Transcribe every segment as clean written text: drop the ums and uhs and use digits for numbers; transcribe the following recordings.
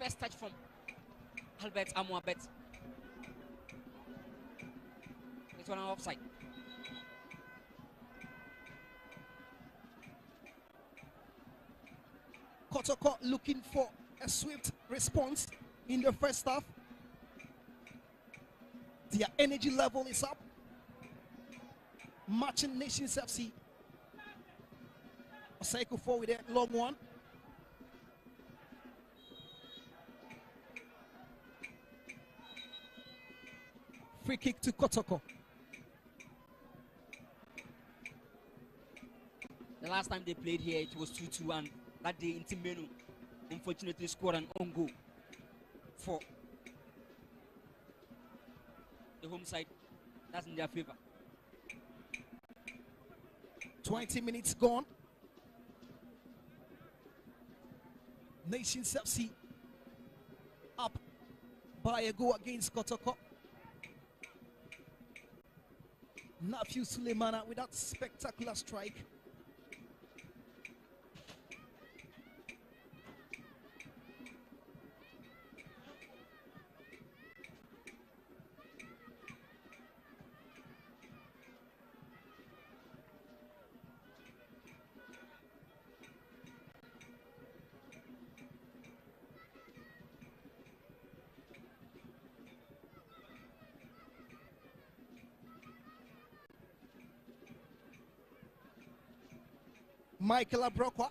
First touch from Albert Amuabet. This one offside. Kotoko looking for a swift response in the first half. Their energy level is up. Matching Nations FC. Oseko for with a long one. Free kick to Kotoko. The last time they played here, it was 2-2, and that day Intimenu unfortunately scored an own goal for the home side. That's in their favor. 20 minutes gone. Nations FC up by a goal against Kotoko. Nafiu Sulemana with that spectacular strike. Michael Abrokwa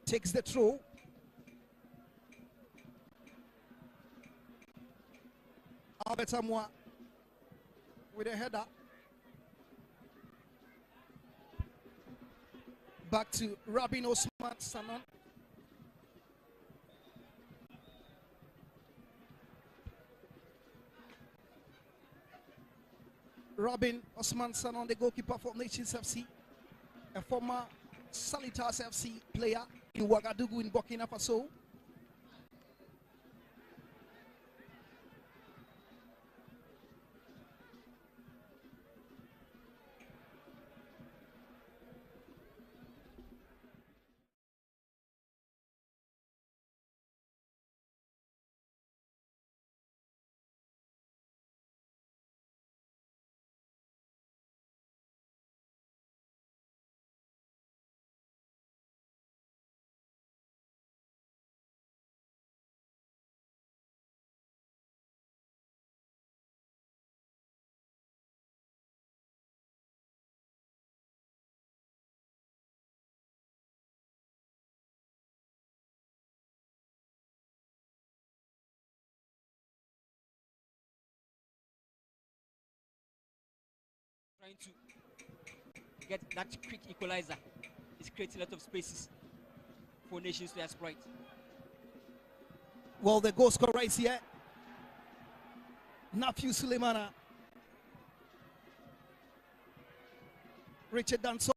takes the throw. Albert Amwa with a header. Back to Robin Osman Sanon. Robin Osman Sanon, the goalkeeper for Nations FC, a former Salitas FC player in Ouagadougou in Burkina Faso. Trying to get that quick equalizer. It's creating a lot of spaces for Nations to exploit. Well, the goal scorer is here. Nafiu Sulemana. Richard Danso.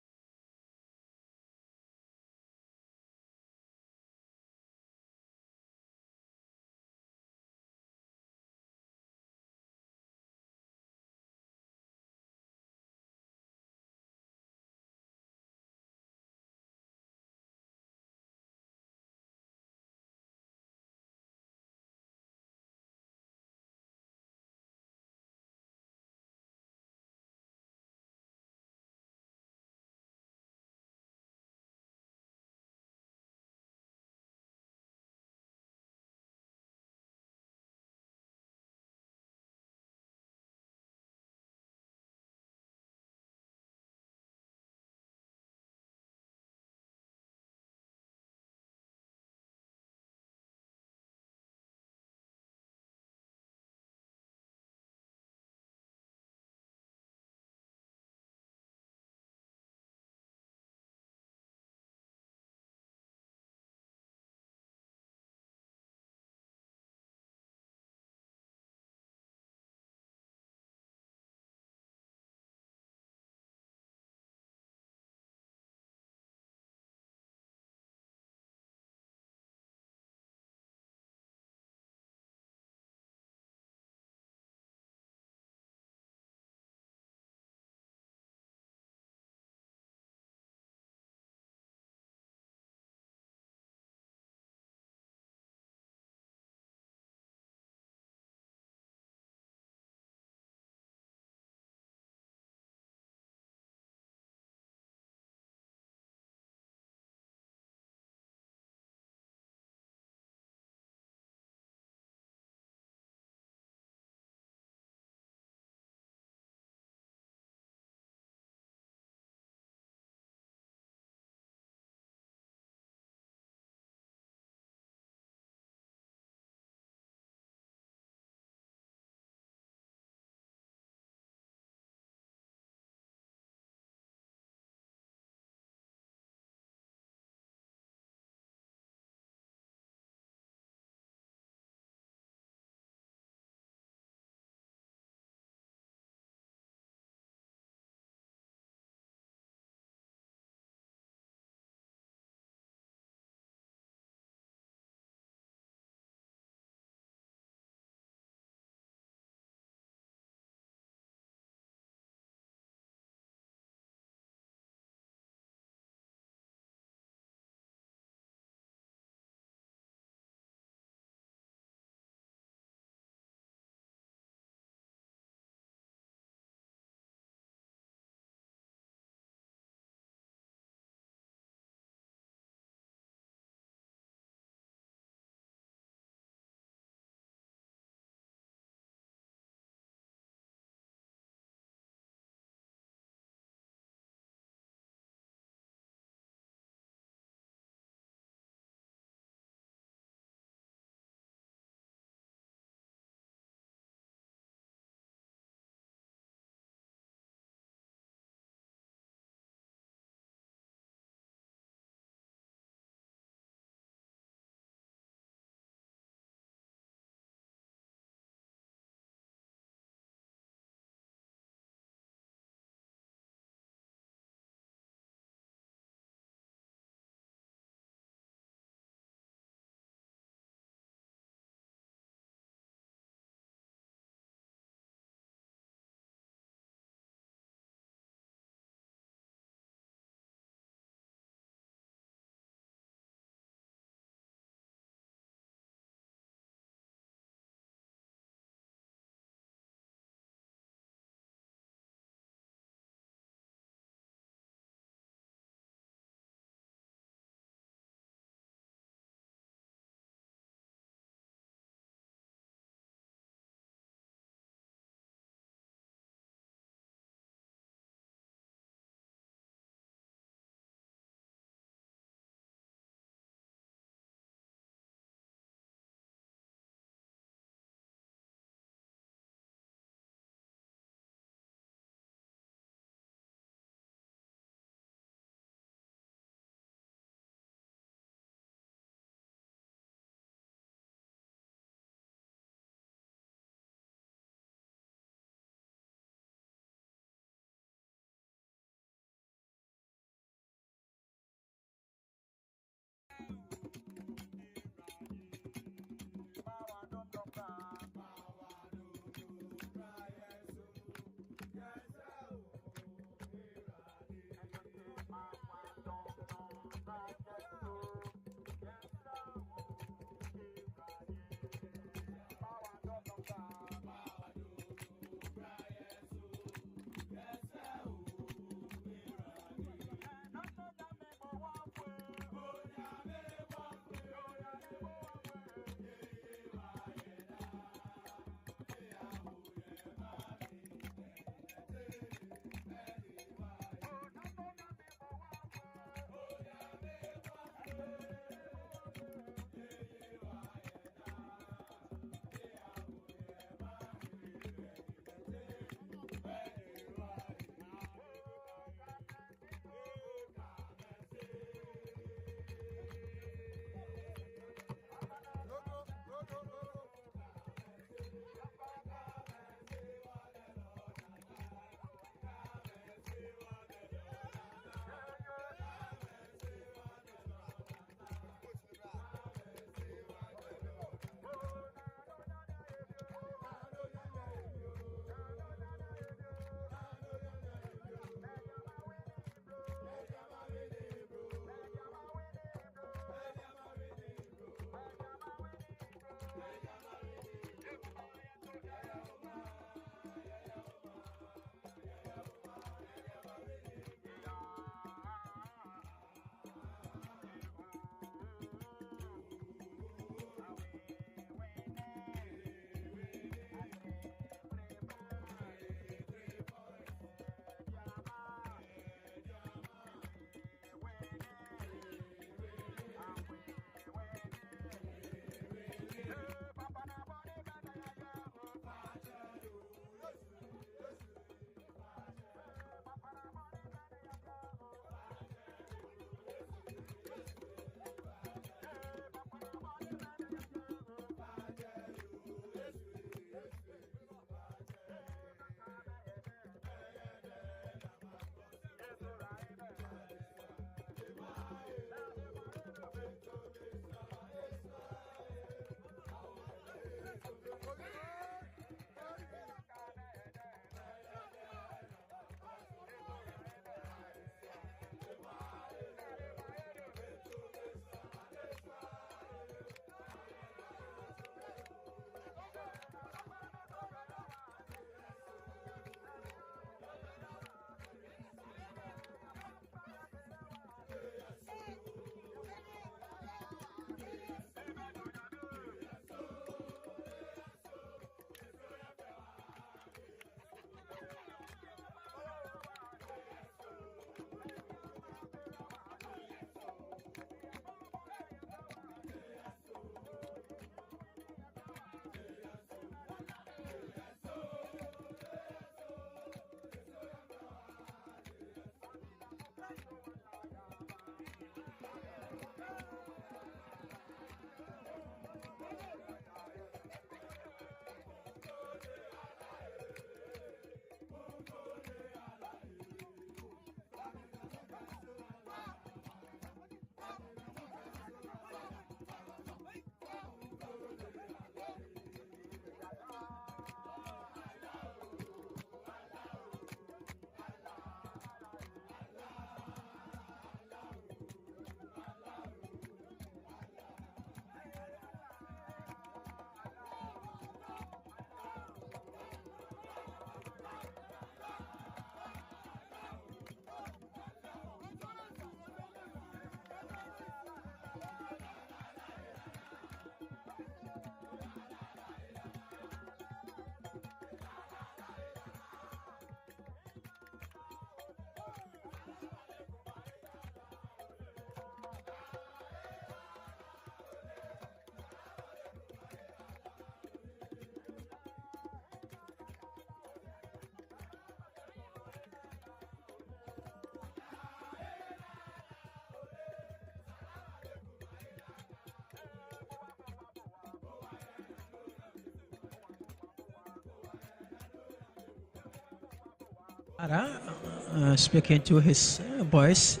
Speaking to his boys.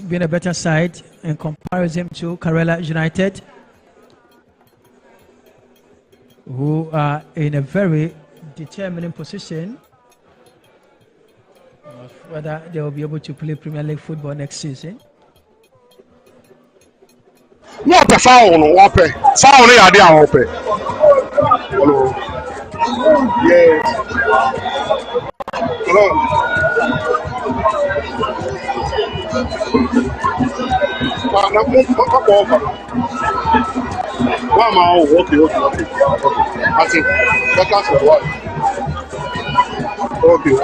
Been a better side in comparison to Karela United, who are in a very determining position of whether they will be able to play Premier League football next season. No, the foul, I did open. Yes. Hello. Okay. I think that's what. Okay.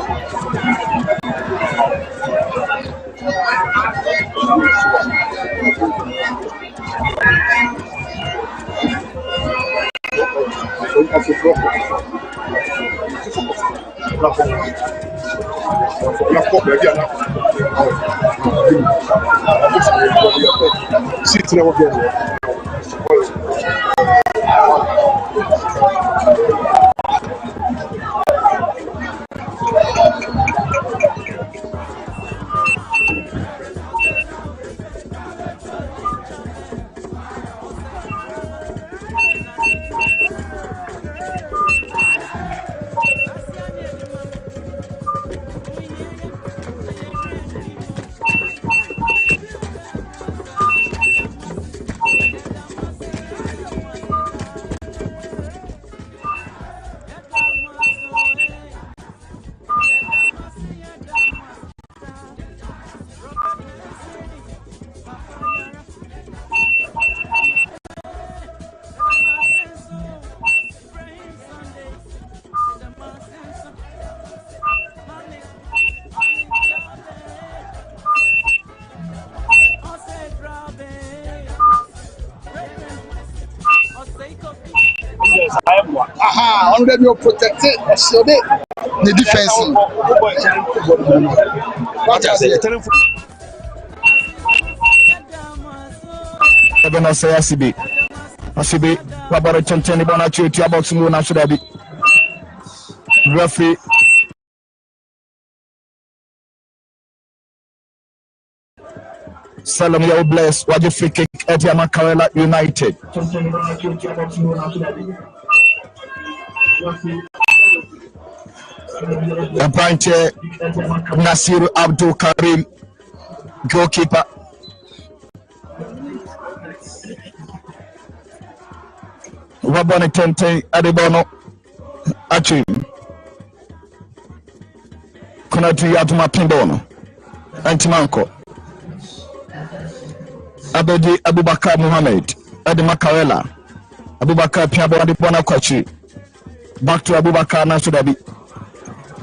Under you protected, so the defense. What I say? Gonna say Asibi, Laboratory Bonachi, Tiabox Moon, should I be referee? Salam, you bless. What you free kick at Karela United. Appointed Nasiru Abdul Karim, goalkeeper. Wabone Tente Adebono Achim. Kunatu Yatuma Pindono. Antimanko. Abedi Abubakar Muhammad. Edema Karela. Abubakar Piabo Adebona Kwachi. Back to Abubakar Nasudabi.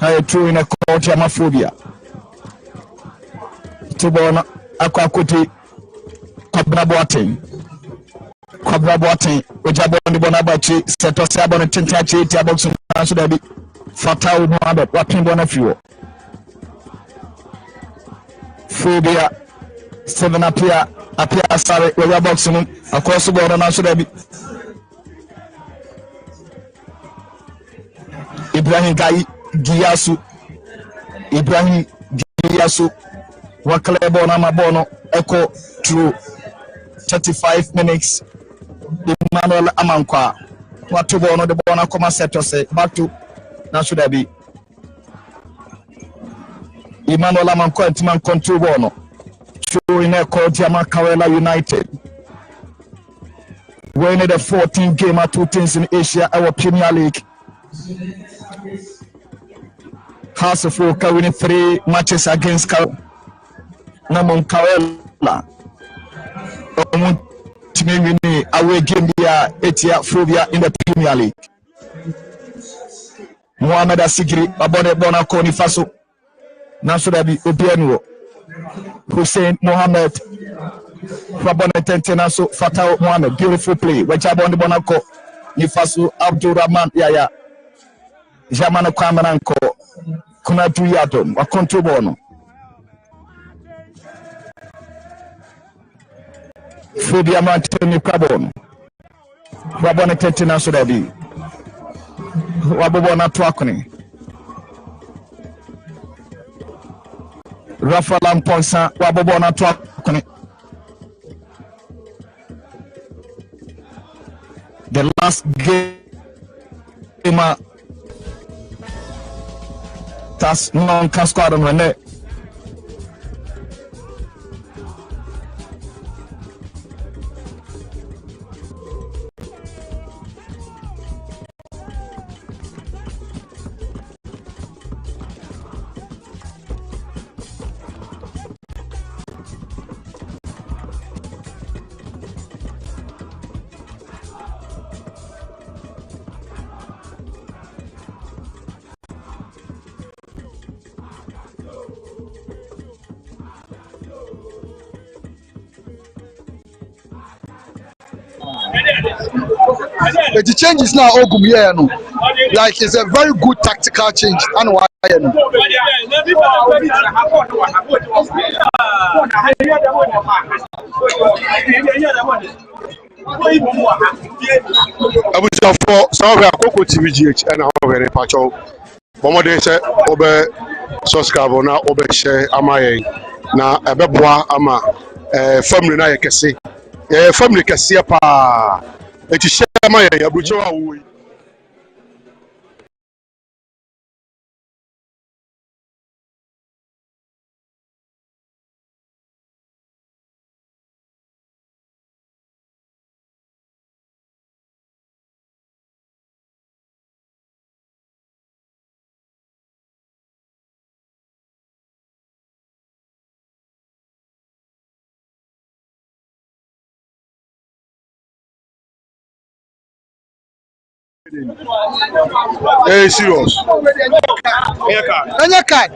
I true in a court Yamaphobia. Tibona Aquacuti Quabraboating. Ujabon Bonabachi, Seto Sabon Tintachi, Tiabox Nasudabi. Fatau Mohammed, Wapin Bonafio. Phobia 7 appear sorry, we are boxing across the border Nasudabi. Ibrahim Giyasu Wakalebo Namabono Echo through 35 minutes. Emmanuel Amankwa Watubono the Bona Koma Setose back to Nashudabi. Emmanuel Amankwa Timan control Bono showing a called Karela United. Winning the 14th game at 2 teams in Asia, our Premier League. House of Folk winning 3 matches against Namon Karela. Timmy away game there, Etia Phobia in the Premier League. Mohamed Asigri, Abone Bonako Nifaso, Nasodabi Obienwo, Hussein Mohamed, Rabone Tentenaso, Fatao Mohamed, beautiful play. Wajabon Bonako Nifaso, Abdul Rahman Yaya, Jamano Kamananko, Kunatu Yadom, Wakontubono. Phobia Mantoni Cabon, Rabone Tentenaso Dabi, Wabona Twakoni, Rafa Lamponsa, Wabona Twakoni. The last game, that's non-cascade on Rene. But the change is now Ogum here, no. Like it's a very good tactical change. And why? I was for some Coco TVGH and our very patch of Bomode said Obe Soscavona, Obe She Amaye. Now, a bebois ama family na yakese. Family kese pa. Eti She Amaye abucho awu. Serious. Any card.